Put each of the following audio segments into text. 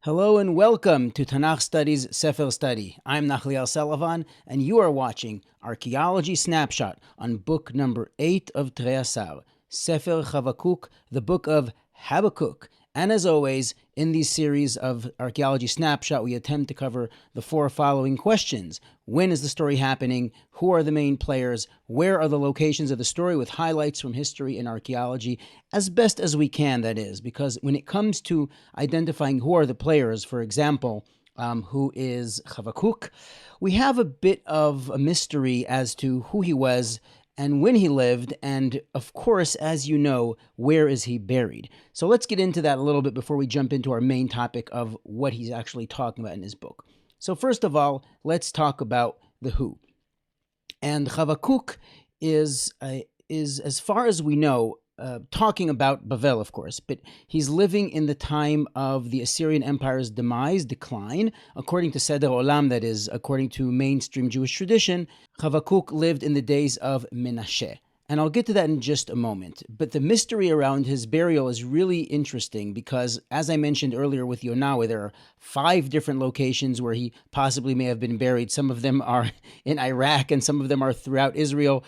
Hello and welcome to Tanach Study's Sefer Study. I'm Nachliel Selavan, and you are watching Archaeology Snapshot on book number 8 of Trei Assar, Sefer Habakuk, the book of Habakuk. And as always, in these series of Archaeology Snapshot, we attempt to cover the four following questions. When is the story happening? Who are the main players? Where are the locations of the story, with highlights from history and archaeology, as best as we can, that is, because when it comes to identifying who are the players, for example, who is Habakuk, we have a bit of a mystery as to who he was and when he lived, and of course, as you know, where is he buried? So let's get into that a little bit before we jump into our main topic of what he's actually talking about in his book. So first of all, let's talk about the who. And Habakuk is as far as we know, talking about Bavel, of course, but he's living in the time of the Assyrian Empire's demise, decline. According to Seder Olam, that is, according to mainstream Jewish tradition, Habakuk lived in the days of Menashe. And I'll get to that in just a moment. But the mystery around his burial is really interesting because, as I mentioned earlier with Yirmiyahu, there are 5 different locations where he possibly may have been buried. Some of them are in Iraq and some of them are throughout Israel.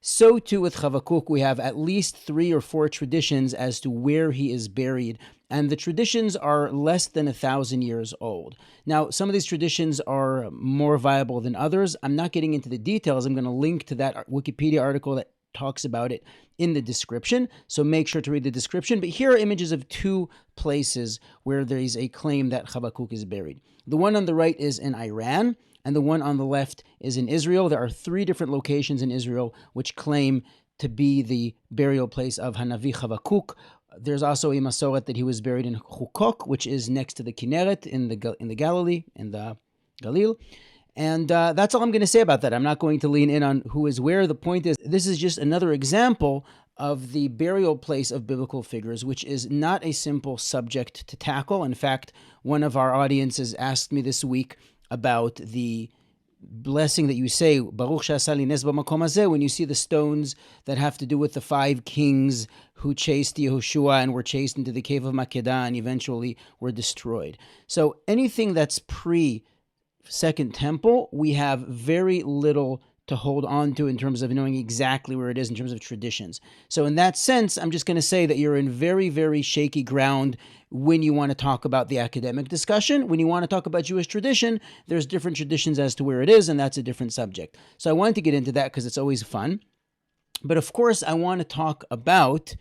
So too with Habakuk, we have at least 3 or 4 traditions as to where he is buried, and the traditions are less than 1,000 years old. Now, some of these traditions are more viable than others. I'm not getting into the details. I'm going to link to that Wikipedia article that talks about it in the description, so make sure to read the description. But here are images of 2 places where there is a claim that Habakuk is buried. The one on the right is in Iran, and the one on the left is in Israel. There are 3 different locations in Israel which claim to be the burial place of Hanavi Habakuk. There's also a Masoret that he was buried in Hukok, which is next to the Kinneret in the Galilee, in the Galil. And that's all I'm going to say about that. I'm not going to lean in on who is where. The point is, this is just another example of the burial place of biblical figures, which is not a simple subject to tackle. In fact, one of our audiences asked me this week about the blessing that you say, Baruch she'asa li nes b'makom hazeh, when you see the stones that have to do with the 5 kings who chased Yehoshua and were chased into the cave of Makedah and eventually were destroyed. So anything that's pre-Second Temple, we have very little to hold on to in terms of knowing exactly where it is in terms of traditions. So in that sense, I'm just going to say that you're in very, very shaky ground when you want to talk about the academic discussion. When you want to talk about Jewish tradition, there's different traditions as to where it is, and that's a different subject. So I wanted to get into that because it's always fun. But of course, I want to talk about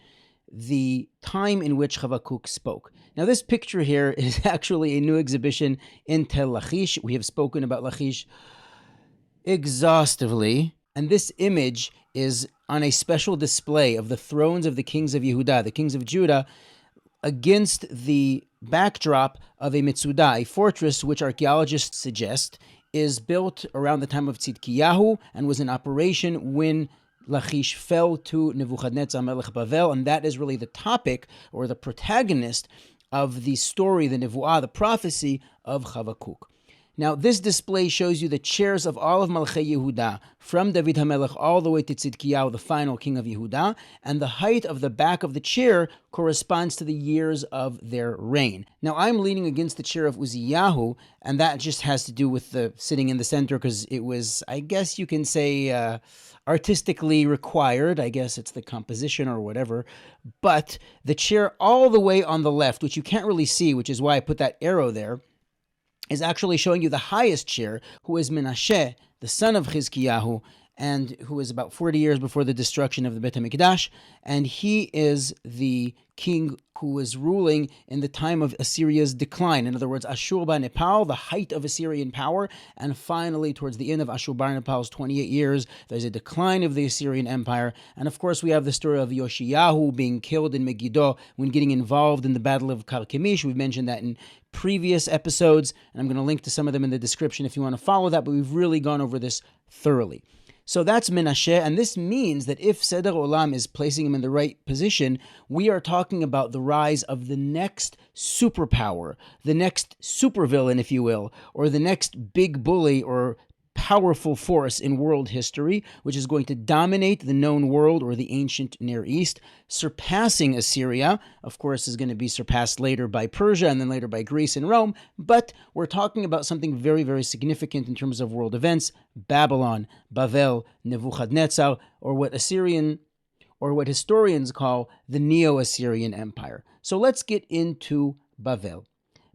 the time in which Habakuk spoke. Now, this picture here is actually a new exhibition in Tel Lachish. We have spoken about Lachish exhaustively, and this image is on a special display of the thrones of the kings of Yehuda, the kings of Judah, against the backdrop of a Mitzudah, a fortress which archaeologists suggest is built around the time of Tzidkiyahu and was in operation when Lachish fell to Nebuchadnezzar Melech Bavel, and that is really the topic or the protagonist of the story, the Nevuah, the prophecy of Habakuk. Now, this display shows you the chairs of all of Malchei Yehuda, from David HaMelech all the way to Tzidkiyahu, the final king of Yehuda, and the height of the back of the chair corresponds to the years of their reign. Now, I'm leaning against the chair of Uzziyahu, and that just has to do with the sitting in the center, because it was, I guess you can say, artistically required. I guess it's the composition or whatever. But the chair all the way on the left, which you can't really see, which is why I put that arrow there, is actually showing you the highest chair, who is Menashe, the son of Chizkiyahu, and who is about 40 years before the destruction of the Beit HaMikdash, and he is the king who was ruling in the time of Assyria's decline. In other words, Ashurbanipal, the height of Assyrian power, and finally, towards the end of Ashurbanipal's 28 years, there's a decline of the Assyrian Empire, and of course, we have the story of Yoshiyahu being killed in Megiddo when getting involved in the Battle of Karkemish. We've mentioned that in previous episodes, and I'm going to link to some of them in the description if you want to follow that, but we've really gone over this thoroughly. So that's Menashe, and this means that if Seder Olam is placing him in the right position, we are talking about the rise of the next superpower, the next supervillain, if you will, or the next big bully or powerful force in world history, which is going to dominate the known world or the ancient Near East, surpassing Assyria. Of course, is going to be surpassed later by Persia and then later by Greece and Rome. But we're talking about something very, very significant in terms of world events: Babylon, Bavel, Nebuchadnezzar, or what historians call the Neo-Assyrian Empire. So let's get into Bavel.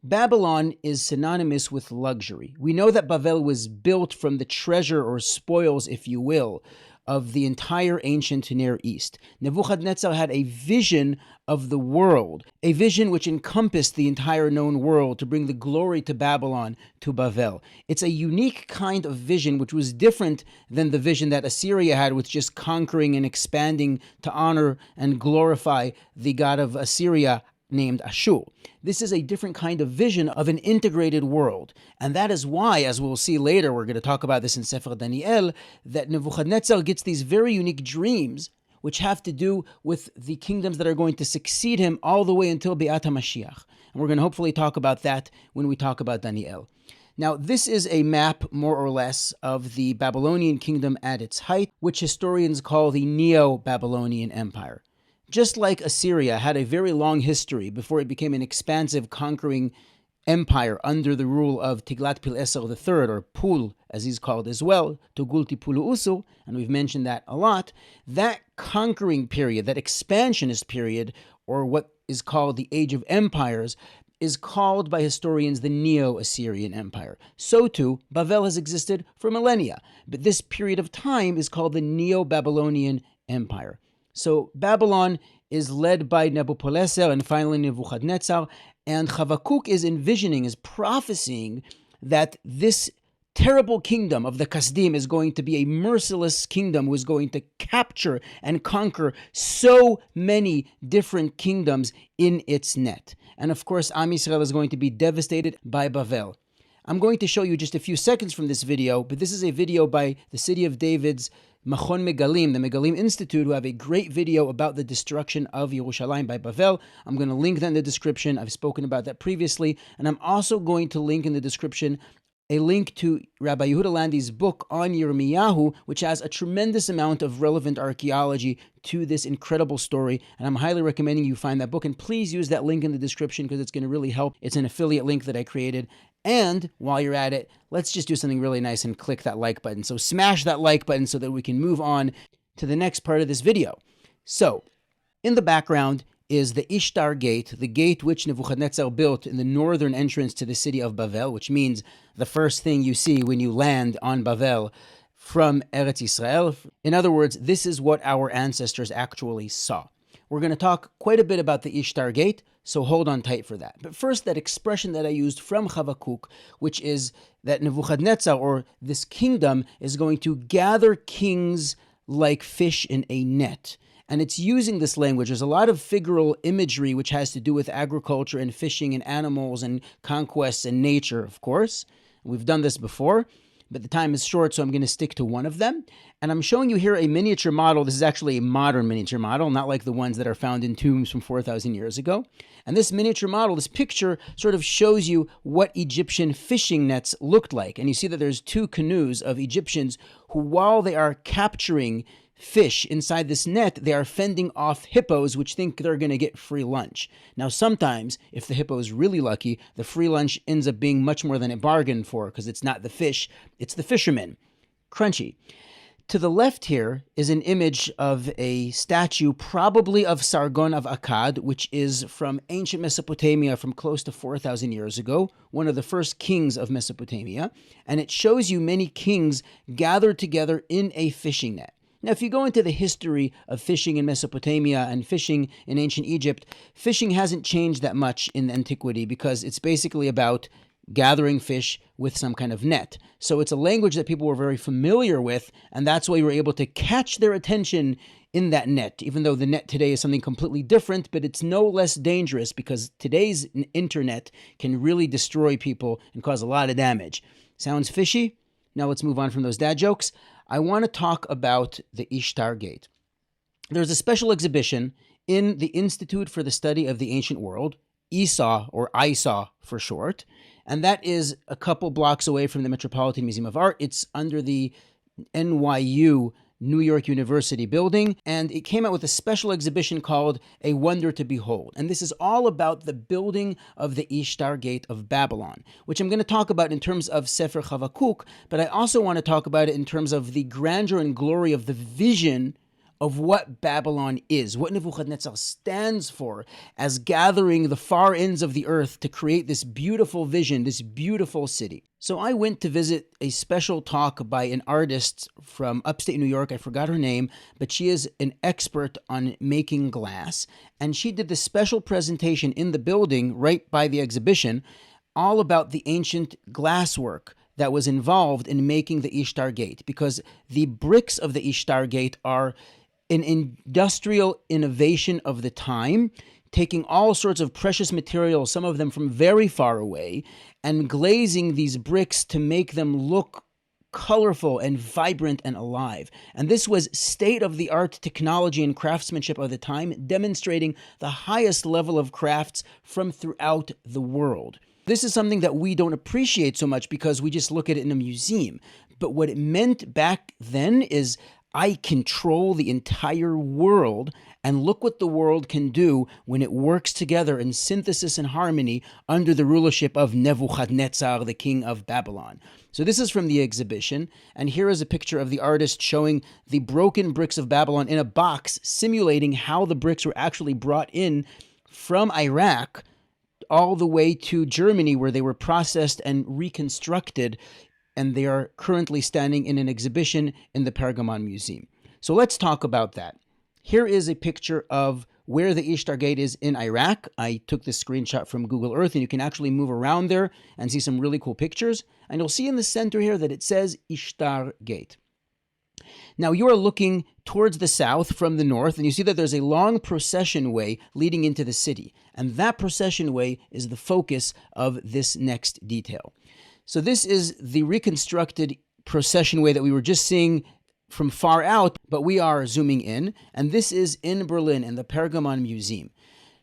Babylon is synonymous with luxury. We know that Bavel was built from the treasure or spoils, if you will, of the entire ancient Near East. Nebuchadnezzar had a vision of the world, a vision which encompassed the entire known world to bring the glory to Babylon, to Bavel. It's a unique kind of vision which was different than the vision that Assyria had, with just conquering and expanding to honor and glorify the god of Assyria, named Ashur. This is a different kind of vision of an integrated world. And that is why, as we'll see later, we're going to talk about this in Sefer Daniel, that Nebuchadnezzar gets these very unique dreams which have to do with the kingdoms that are going to succeed him all the way until Be'at HaMashiach. And we're going to hopefully talk about that when we talk about Daniel. Now, this is a map, more or less, of the Babylonian kingdom at its height, which historians call the Neo-Babylonian Empire. Just like Assyria had a very long history before it became an expansive, conquering empire under the rule of Tiglath-Pileser III, or Pul, as he's called as well, Tugul-Tipulu-Usu, and we've mentioned that a lot, that conquering period, that expansionist period, or what is called the Age of Empires, is called by historians the Neo-Assyrian Empire. So too, Bavel has existed for millennia, but this period of time is called the Neo-Babylonian Empire. So Babylon is led by Nabopolassar and finally Nebuchadnezzar, and Habakuk is envisioning, is prophesying that this terrible kingdom of the Kasdim is going to be a merciless kingdom who is going to capture and conquer so many different kingdoms in its net. And of course, Am Yisrael is going to be devastated by Bavel. I'm going to show you just a few seconds from this video, but this is a video by the City of David's Machon Megalim, the Megalim Institute, who have a great video about the destruction of Yerushalayim by Bavel. I'm going to link that in the description. I've spoken about that previously. And I'm also going to link in the description a link to Rabbi Yehuda Landy's book on Yirmiyahu, which has a tremendous amount of relevant archaeology to this incredible story. And I'm highly recommending you find that book. And please use that link in the description because it's going to really help. It's an affiliate link that I created. And while you're at it, let's just do something really nice and click that like button. So smash that like button so that we can move on to the next part of this video. So in the background is the Ishtar Gate, the gate which Nebuchadnezzar built in the northern entrance to the city of Bavel, which means the first thing you see when you land on Bavel from Eretz Yisrael. In other words, this is what our ancestors actually saw. We're going to talk quite a bit about the Ishtar Gate, so hold on tight for that. But first, that expression that I used from Habakuk, which is that Nebuchadnezzar, or this kingdom, is going to gather kings like fish in a net. And it's using this language. There's a lot of figural imagery which has to do with agriculture and fishing and animals and conquests and nature, of course. We've done this before, but the time is short, so I'm going to stick to one of them. And I'm showing you here a miniature model. This is actually a modern miniature model, not like the ones that are found in tombs from 4,000 years ago. And this miniature model, this picture, sort of shows you what Egyptian fishing nets looked like. And you see that there's two canoes of Egyptians who, while they are capturing fish inside this net, they are fending off hippos which think they're going to get free lunch. Now, sometimes, if the hippo is really lucky, the free lunch ends up being much more than it bargained for because it's not the fish, it's the fishermen. Crunchy. To the left here is an image of a statue, probably of Sargon of Akkad, which is from ancient Mesopotamia from close to 4,000 years ago, one of the first kings of Mesopotamia. And it shows you many kings gathered together in a fishing net. Now, if you go into the history of fishing in Mesopotamia and fishing in ancient Egypt, fishing hasn't changed that much in antiquity because it's basically about gathering fish with some kind of net. So it's a language that people were very familiar with, and that's why you were able to catch their attention in that net, even though the net today is something completely different, but it's no less dangerous because today's internet can really destroy people and cause a lot of damage. Sounds fishy? Now let's move on from those dad jokes. I want to talk about the Ishtar Gate. There's a special exhibition in the Institute for the Study of the Ancient World, ISAW, or ISAW for short, and that is a couple blocks away from the Metropolitan Museum of Art. It's under the NYU, New York University building, and it came out with a special exhibition called A Wonder to Behold. And this is all about the building of the Ishtar Gate of Babylon, which I'm going to talk about in terms of Sefer Habakuk, but I also want to talk about it in terms of the grandeur and glory of the vision of what Babylon is, what Nebuchadnezzar stands for as gathering the far ends of the earth to create this beautiful vision, this beautiful city. So I went to visit a special talk by an artist from upstate New York. I forgot her name, but she is an expert on making glass. And she did this special presentation in the building right by the exhibition, all about the ancient glasswork that was involved in making the Ishtar Gate, because the bricks of the Ishtar Gate are an industrial innovation of the time, taking all sorts of precious materials, some of them from very far away, and glazing these bricks to make them look colorful and vibrant and alive. And this was state-of-the-art technology and craftsmanship of the time, demonstrating the highest level of crafts from throughout the world. This is something that we don't appreciate so much because we just look at it in a museum. But what it meant back then is I control the entire world, and look what the world can do when it works together in synthesis and harmony under the rulership of Nebuchadnezzar, the king of Babylon. So this is from the exhibition, and here is a picture of the artist showing the broken bricks of Babylon in a box, simulating how the bricks were actually brought in from Iraq all the way to Germany, where they were processed and reconstructed, and they are currently standing in an exhibition in the Pergamon Museum. So let's talk about that. Here is a picture of where the Ishtar Gate is in Iraq. I took this screenshot from Google Earth, and you can actually move around there and see some really cool pictures. And you'll see in the center here that it says Ishtar Gate. Now you are looking towards the south from the north, and you see that there's a long procession way leading into the city. And that procession way is the focus of this next detail. So this is the reconstructed procession way that we were just seeing from far out, but we are zooming in, and this is in Berlin in the Pergamon Museum.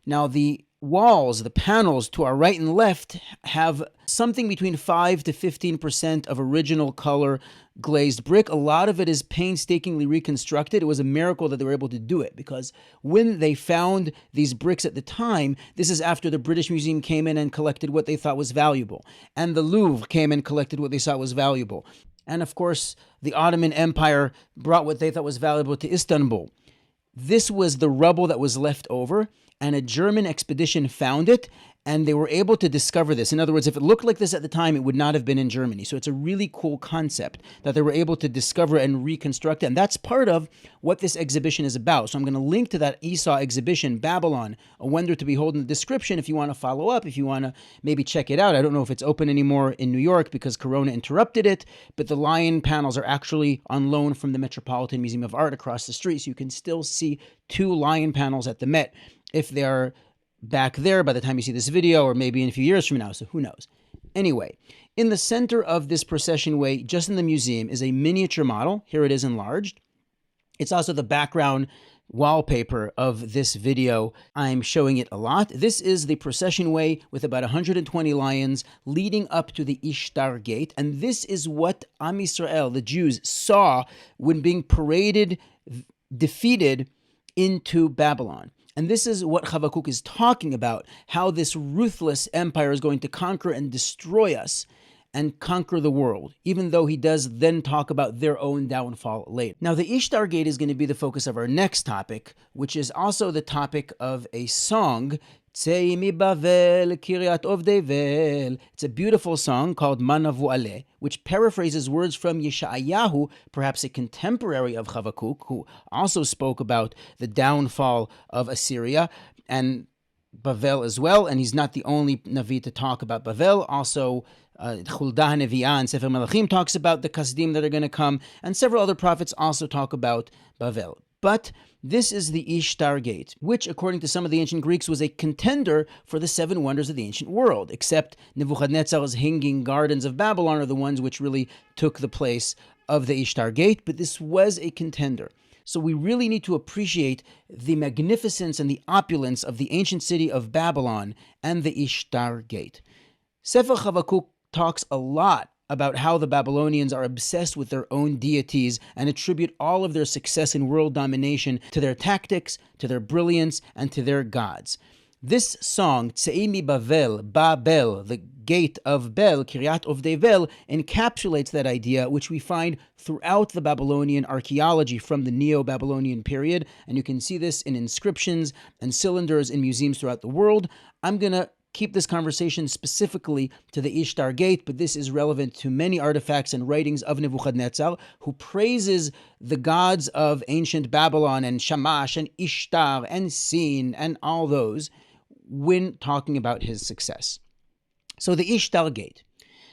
Now the walls, the panels to our right and left have something between 5 to 15% of original color glazed brick. A lot of it is painstakingly reconstructed. It was a miracle that they were able to do it, because when they found these bricks at the time, this is after the British Museum came in and collected what they thought was valuable, and the Louvre came and collected what they thought was valuable. And of course, the Ottoman Empire brought what they thought was valuable to Istanbul. This was the rubble that was left over, and a German expedition found it, and they were able to discover this. In other words, if it looked like this at the time, it would not have been in Germany. So it's a really cool concept that they were able to discover and reconstruct it. And that's part of what this exhibition is about. So I'm going to link to that ISAW exhibition, Babylon, A Wonder to Behold, in the description if you want to follow up, if you want to maybe check it out. I don't know if it's open anymore in New York because Corona interrupted it, but the lion panels are actually on loan from the Metropolitan Museum of Art across the street. So you can still see 2 lion panels at the Met if they are back there by the time you see this video, or maybe in a few years from now, so who knows. Anyway, in the center of this procession way, just in the museum, is a miniature model. Here it is enlarged. It's also the background wallpaper of this video. I'm showing it a lot. This is the procession way with about 120 lions leading up to the Ishtar Gate, and this is what Am Yisrael, the Jews, saw when being paraded, defeated into Babylon. And this is what Habakuk is talking about, how this ruthless empire is going to conquer and destroy us and conquer the world, even though he does then talk about their own downfall later. Now, the Ishtar Gate is going to be the focus of our next topic, which is also the topic of a song, Tzei mi Bavel, Kiryat Ovdei Vel. It's a beautiful song called Ma Navu Aleh, which paraphrases words from Yirmiyahu, perhaps a contemporary of Habakuk, who also spoke about the downfall of Assyria and Bavel as well. And he's not the only Navi to talk about Bavel. Also, Huldah Nevi'ah and Sefer Melachim talks about the Kasdim that are going to come, and several other prophets also talk about Bavel. But this is the Ishtar Gate, which, according to some of the ancient Greeks, was a contender for the 7 wonders of the ancient world, except Nebuchadnezzar's hanging gardens of Babylon are the ones which really took the place of the Ishtar Gate, but this was a contender. So we really need to appreciate the magnificence and the opulence of the ancient city of Babylon and the Ishtar Gate. Sefer Habakuk talks a lot about how the Babylonians are obsessed with their own deities and attribute all of their success in world domination to their tactics, to their brilliance, and to their gods. This song, Tseimi Bavel, Babel, the gate of Bel, Kiryat of Devel, encapsulates that idea, which we find throughout the Babylonian archaeology from the Neo-Babylonian period. And you can see this in inscriptions and cylinders in museums throughout the world. I'm going to keep this conversation specifically to the Ishtar Gate, but this is relevant to many artifacts and writings of Nebuchadnezzar, who praises the gods of ancient Babylon and Shamash and Ishtar and Sin and all those when talking about his success. So the Ishtar Gate.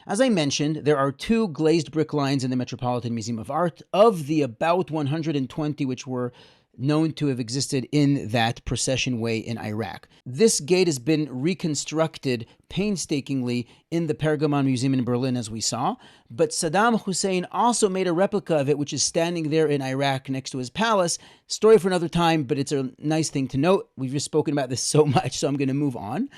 As I mentioned, there are 2 glazed brick lines in the Metropolitan Museum of Art of the about 120 which were known to have existed in that procession way in Iraq. This gate has been reconstructed painstakingly in the Pergamon Museum in Berlin, as we saw, but Saddam Hussein also made a replica of it, which is standing there in Iraq next to his palace. Story for another time, but it's a nice thing to note. We've just spoken about this so much, so I'm going to move on.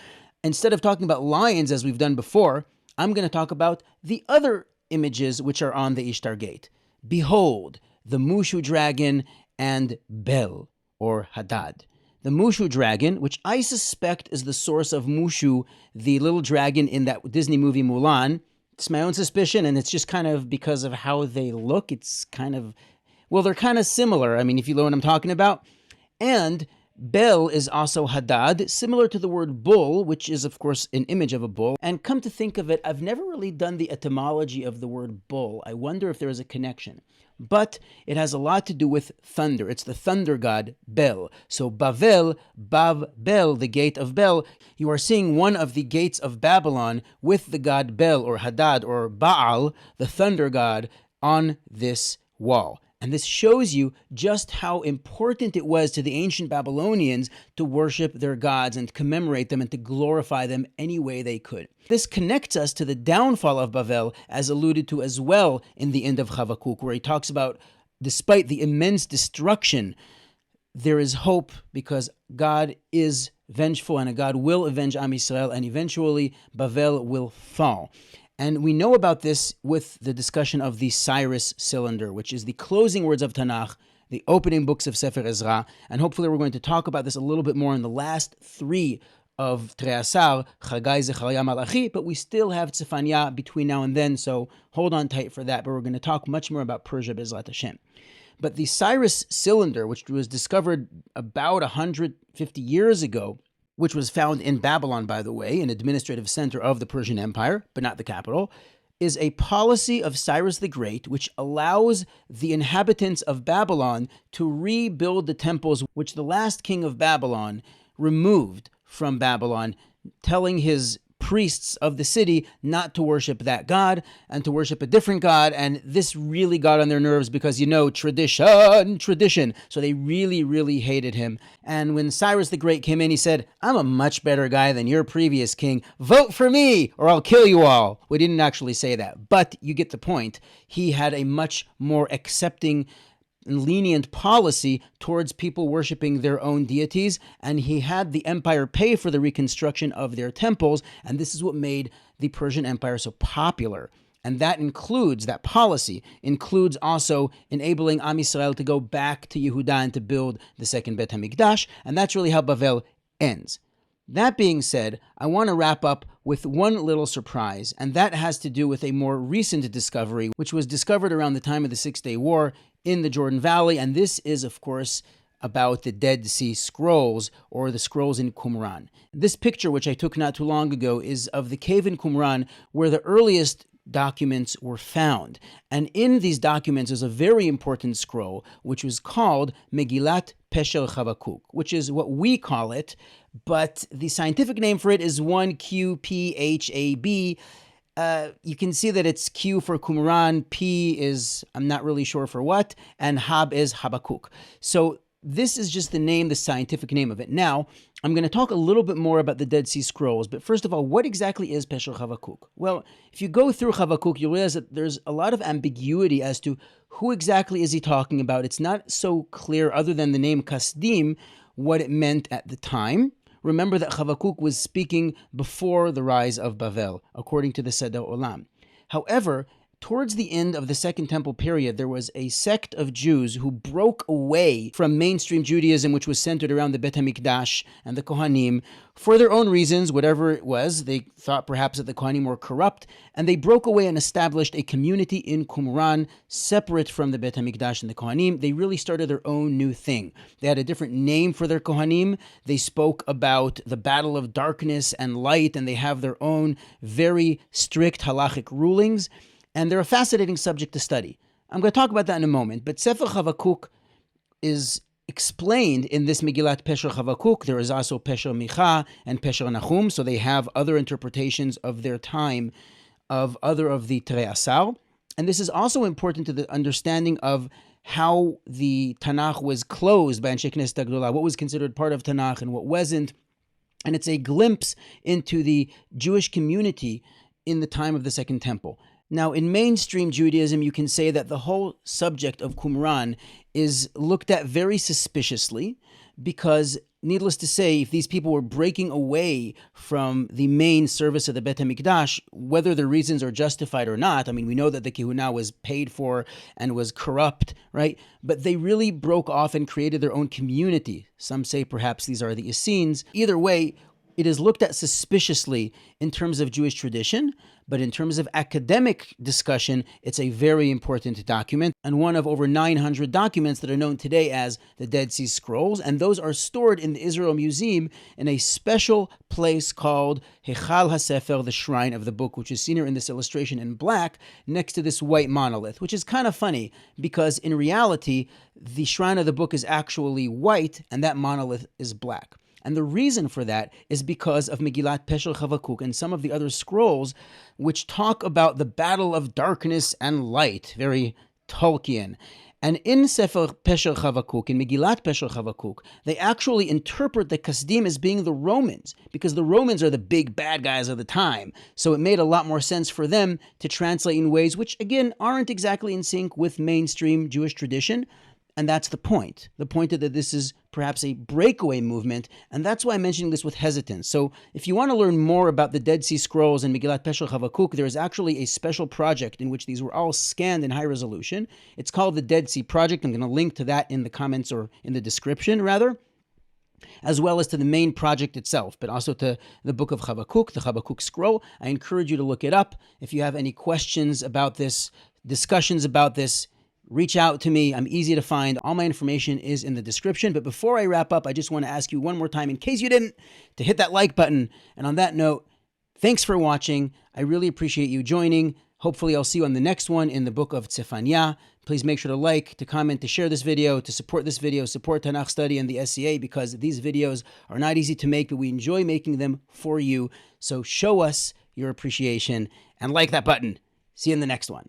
Instead of talking about lions, as we've done before, I'm going to talk about the other images which are on the Ishtar Gate. Behold, the Mushu Dragon and Bel, or Hadad. The Mushu Dragon, which I suspect is the source of Mushu, the little dragon in that Disney movie Mulan. It's my own suspicion, and it's just kind of because of how they look. It's kind of, well, they're kind of similar. I mean, if you know what I'm talking about. And Bel is also Hadad, similar to the word bull, which is, of course, an image of a bull. And come to think of it, I've never really done the etymology of the word bull. I wonder if there is a connection. But it has a lot to do with thunder. It's the thunder god, Bel. So Bavel, Bav-Bel, the gate of Bel, you are seeing one of the gates of Babylon with the god Bel, or Hadad, or Baal, the thunder god, on this wall. And this shows you just how important it was to the ancient Babylonians to worship their gods and commemorate them and to glorify them any way they could. This connects us to the downfall of Bavel, as alluded to as well in the end of Habakuk, where he talks about, despite the immense destruction, there is hope because God is vengeful and God will avenge Am Yisrael, and eventually Bavel will fall. And we know about this with the discussion of the Cyrus cylinder, which is the closing words of Tanach, the opening books of Sefer Ezra. And hopefully we're going to talk about this a little bit more in the last 3 of Trei Assar, Chagai, Zechariah, Malachi, but we still have Tzefaniah between now and then, so hold on tight for that. But we're going to talk much more about Persia, B'ezrat Hashem. But the Cyrus cylinder, which was discovered about 150 years ago, which was found in Babylon, by the way, an administrative center of the Persian Empire, but not the capital, is a policy of Cyrus the Great which allows the inhabitants of Babylon to rebuild the temples which the last king of Babylon removed from Babylon, telling his priests of the city not to worship that god and to worship a different god. And this really got on their nerves because, tradition. So they really, really hated him. And when Cyrus the Great came in, he said, I'm a much better guy than your previous king. Vote for me or I'll kill you all. We didn't actually say that, but you get the point. He had a much more accepting and lenient policy towards people worshiping their own deities, and he had the empire pay for the reconstruction of their temples, and this is what made the Persian Empire so popular. And that policy includes also enabling Am Yisrael to go back to Yehuda and to build the second Bet HaMikdash, and that's really how Bavel ends. That being said, I want to wrap up with one little surprise, and that has to do with a more recent discovery, which was discovered around the time of the Six-Day War in the Jordan Valley, and this is, of course, about the Dead Sea Scrolls, or the scrolls in Qumran. This picture, which I took not too long ago, is of the cave in Qumran, where the earliest documents were found. And in these documents is a very important scroll, which was called Megillat Pesher Habakuk, which is what we call it, but the scientific name for it is 1QPHAB. You can see that it's Q for Qumran, P is, I'm not really sure for what, and Hab is Habakuk. So this is just the name, the scientific name of it. Now, I'm going to talk a little bit more about the Dead Sea Scrolls, but first of all, what exactly is Pesher Habakuk? Well, if you go through Habakuk, you'll realize that there's a lot of ambiguity as to who exactly is he talking about. It's not so clear, other than the name Kasdim, what it meant at the time. Remember that Habakuk was speaking before the rise of Bavel, according to the Seder Olam. However, towards the end of the Second Temple period, there was a sect of Jews who broke away from mainstream Judaism, which was centered around the Bet HaMikdash and the Kohanim, for their own reasons, whatever it was. They thought perhaps that the Kohanim were corrupt, and they broke away and established a community in Qumran, separate from the Bet HaMikdash and the Kohanim. They really started their own new thing. They had a different name for their Kohanim. They spoke about the battle of darkness and light, and they have their own very strict halachic rulings. And they're a fascinating subject to study. I'm going to talk about that in a moment, but Sefer Habakuk is explained in this Megillat Pesher Habakuk. There is also Pesher Micha and Pesher Nahum, so they have other interpretations of their time of other of the Trei Assar. And this is also important to the understanding of how the Tanach was closed by Anshe Knesset Agdola, what was considered part of Tanach and what wasn't. And it's a glimpse into the Jewish community in the time of the Second Temple. Now, in mainstream Judaism, you can say that the whole subject of Qumran is looked at very suspiciously because, needless to say, if these people were breaking away from the main service of the Bet HaMikdash, whether the reasons are justified or not, I mean, we know that the Kehuna was paid for and was corrupt, right? But they really broke off and created their own community. Some say perhaps these are the Essenes. Either way, it is looked at suspiciously in terms of Jewish tradition, but in terms of academic discussion, it's a very important document, and one of over 900 documents that are known today as the Dead Sea Scrolls, and those are stored in the Israel Museum in a special place called Heichal HaSefer, the Shrine of the Book, which is seen here in this illustration in black, next to this white monolith, which is kind of funny, because in reality, the Shrine of the Book is actually white, and that monolith is black. And the reason for that is because of Megillat Pesher Habakuk and some of the other scrolls which talk about the battle of darkness and light, very Tolkien. And in Sefer Pesher Habakuk, in Megillat Pesher Habakuk, they actually interpret the Kasdim as being the Romans, because the Romans are the big bad guys of the time. So it made a lot more sense for them to translate in ways which, again, aren't exactly in sync with mainstream Jewish tradition. And that's the point. The point is that this is perhaps a breakaway movement, and that's why I'm mentioning this with hesitance. So if you want to learn more about the Dead Sea Scrolls and Megillat Pesher Habakuk, there is actually a special project in which these were all scanned in high resolution. It's called the Dead Sea Project. I'm going to link to that in the comments, or in the description, rather, as well as to the main project itself, but also to the book of Habakuk, the Habakuk Scroll. I encourage you to look it up. If you have any questions about this, discussions about this, reach out to me. I'm easy to find. All my information is in the description. But before I wrap up, I just want to ask you one more time, in case you didn't, to hit that like button. And on that note, thanks for watching. I really appreciate you joining. Hopefully, I'll see you on the next one in the book of Tzefaniah. Please make sure to like, to comment, to share this video, to support this video, support Tanach Study and the SCA, because these videos are not easy to make, but we enjoy making them for you. So show us your appreciation and like that button. See you in the next one.